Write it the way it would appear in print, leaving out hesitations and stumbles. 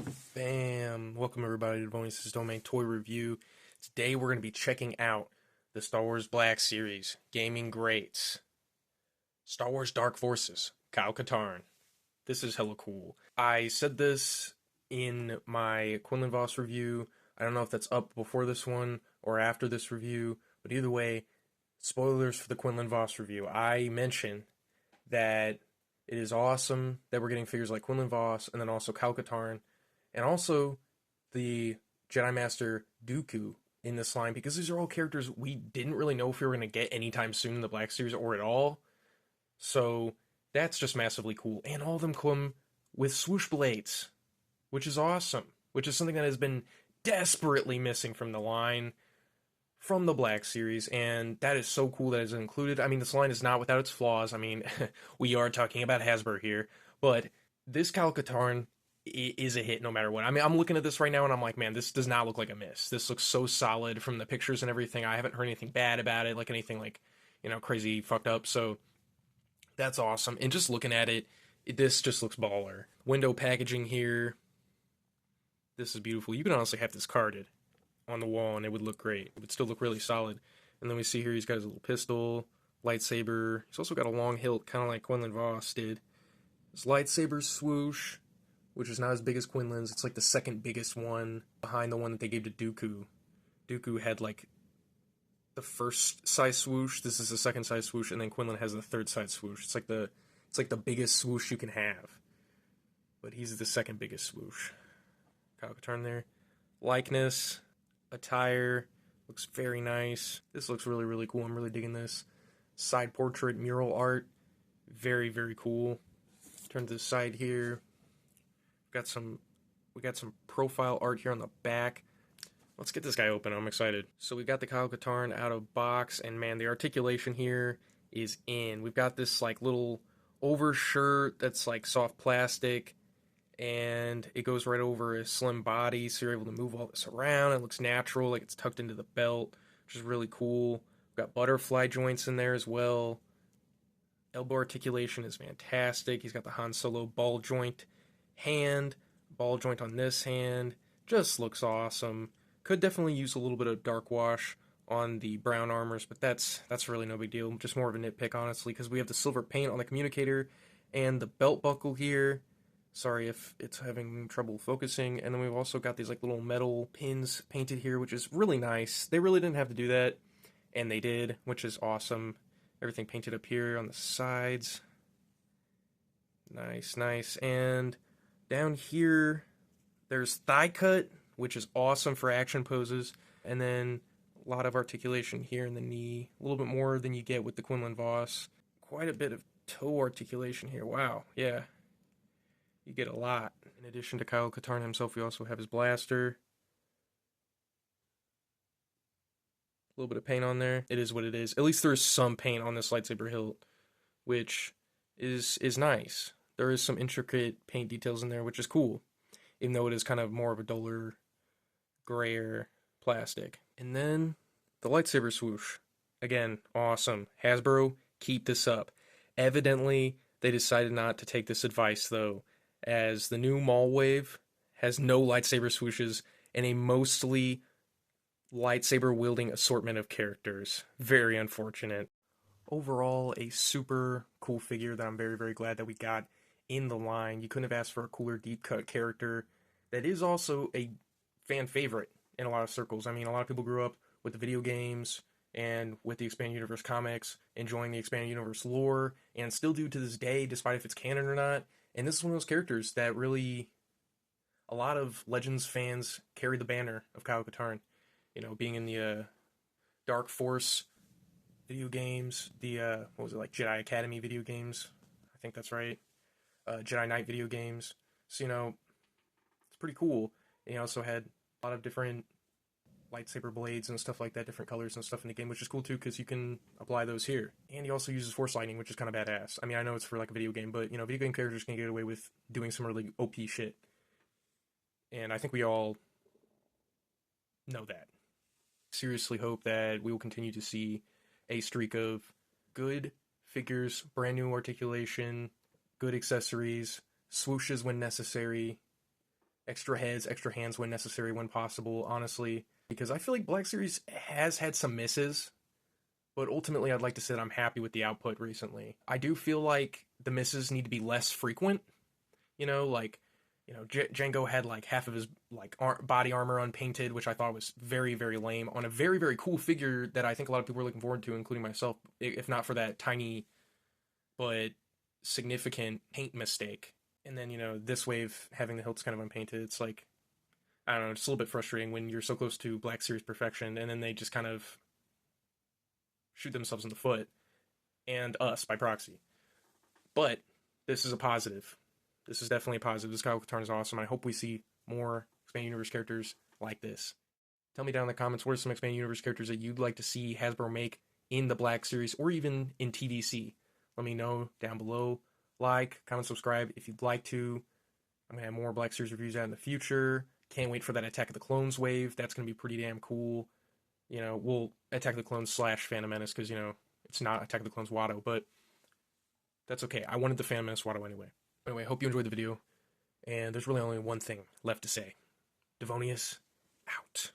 Bam! Welcome everybody to Bonus' Domain Toy Review. Today we're going to be checking out the Star Wars Black Series Gaming Greats. Star Wars Dark Forces, Kyle Katarn. This is hella cool. I said this in my Quinlan Voss review. I don't know if that's up before this one or after this review, but either way, spoilers for the Quinlan Voss review. I mentioned that it is awesome that we're getting figures like Quinlan Voss and then also Kyle Katarn and also the Jedi Master Dooku in this line, because these are all characters we didn't really know if we were going to get anytime soon in the Black Series or at all. So that's just massively cool. And all of them come with swoosh blades, which is awesome, which is something that has been desperately missing from the line from the Black Series, and that is so cool that it's included. I mean, this line is not without its flaws. I mean, we are talking about Hasbro here, but this Kyle Katarn is a hit no matter what. I mean, I'm looking at this right now and I'm like, man, this does not look like a miss. This looks so solid from the pictures and everything. I haven't heard anything bad about it, like anything like, crazy fucked up. So that's awesome. And just looking at it, this just looks baller. Window packaging here. This is beautiful. You can honestly have this carded on the wall and it would look great. It would still look really solid. And then we see here he's got his little pistol, lightsaber. He's also got a long hilt, kind of like Quinlan Voss did. His lightsaber swoosh, which is not as big as Quinlan's. It's like the second biggest one behind the one that they gave to Dooku. Dooku had like the first size swoosh. This is the second size swoosh, and then Quinlan has the third size swoosh. It's like the biggest swoosh you can have, but he's the second biggest swoosh. Kyle Katarn there. Likeness, attire, looks very nice. This looks really, really cool. I'm really digging this. Side portrait mural art, very, very cool. Turn to the side here. We got some profile art here on the back. Let's get this guy open. I'm excited. So we got the Kyle Katarn out of box, and man, the articulation here is in. We've got this like little overshirt that's like soft plastic, and it goes right over his slim body, so you're able to move all this around. It looks natural, like it's tucked into the belt, which is really cool. We've got butterfly joints in there as well. Elbow articulation is fantastic. He's got the Han Solo ball joint hand, ball joint on this hand. Just looks awesome. Could definitely use a little bit of dark wash on the brown armors, but that's really no big deal. Just more of a nitpick, honestly, because we have the silver paint on the communicator and the belt buckle here. Sorry if it's having trouble focusing. And then we've also got these like little metal pins painted here, which is really nice. They really didn't have to do that, and they did, which is awesome. Everything painted up here on the sides. Nice, nice. And down here, there's thigh cut, which is awesome for action poses. And then a lot of articulation here in the knee. A little bit more than you get with the Quinlan Voss. Quite a bit of toe articulation here. Wow, yeah. You get a lot. In addition to Kyle Katarn himself, we also have his blaster. A little bit of paint on there. It is what it is. At least there's some paint on this lightsaber hilt, which is nice. There is some intricate paint details in there, which is cool, even though it is kind of more of a duller, grayer plastic. And then the lightsaber swoosh. Again, awesome. Hasbro, keep this up. Evidently, they decided not to take this advice, though, as the new Maul Wave has no lightsaber swooshes and a mostly lightsaber-wielding assortment of characters. Very unfortunate. Overall, a super cool figure that I'm very, very glad that we got in the line. You couldn't have asked for a cooler deep-cut character that is also a fan favorite in a lot of circles. I mean, a lot of people grew up with the video games and with the Expanded Universe comics, enjoying the Expanded Universe lore, and still do to this day, despite if it's canon or not. And this is one of those characters that really, a lot of Legends fans carry the banner of Kyle Katarn. Being in the Dark Force video games, the, Jedi Academy video games. I think that's right. Jedi Knight video games. So, it's pretty cool. And he also had a lot of different lightsaber blades and stuff like that, different colors and stuff in the game, which is cool too, because you can apply those here. And he also uses Force Lightning, which is kind of badass. I mean, I know it's for like a video game, but, video game characters can get away with doing some really OP shit. And I think we all know that. Seriously hope that we will continue to see a streak of good figures, brand new articulation, good accessories, swooshes when necessary, extra heads, extra hands when necessary, when possible, honestly. Because I feel like Black Series has had some misses, but ultimately I'd like to say that I'm happy with the output recently. I do feel like the misses need to be less frequent. Like, Django had like half of his like body armor unpainted, which I thought was very, very lame on a very, very cool figure that I think a lot of people are looking forward to, including myself, if not for that tiny but significant paint mistake. And then, this wave having the hilts kind of unpainted, it's like, I don't know, it's a little bit frustrating when you're so close to Black Series perfection and then they just kind of shoot themselves in the foot and us by proxy. But this is a positive. This is definitely a positive. This Kyle Katarn is awesome. I hope we see more Expanded Universe characters like this. Tell me down in the comments what are some Expanded Universe characters that you'd like to see Hasbro make in the Black Series or even in TVC. Let me know down below. Like, comment, subscribe if you'd like to. I'm going to have more Black Series reviews out in the future. Can't wait for that Attack of the Clones wave. That's going to be pretty damn cool. We'll Attack of the Clones / Phantom Menace because, it's not Attack of the Clones Watto, but that's okay. I wanted the Phantom Menace Watto anyway. Anyway, I hope you enjoyed the video. And there's really only one thing left to say. Devonius, out.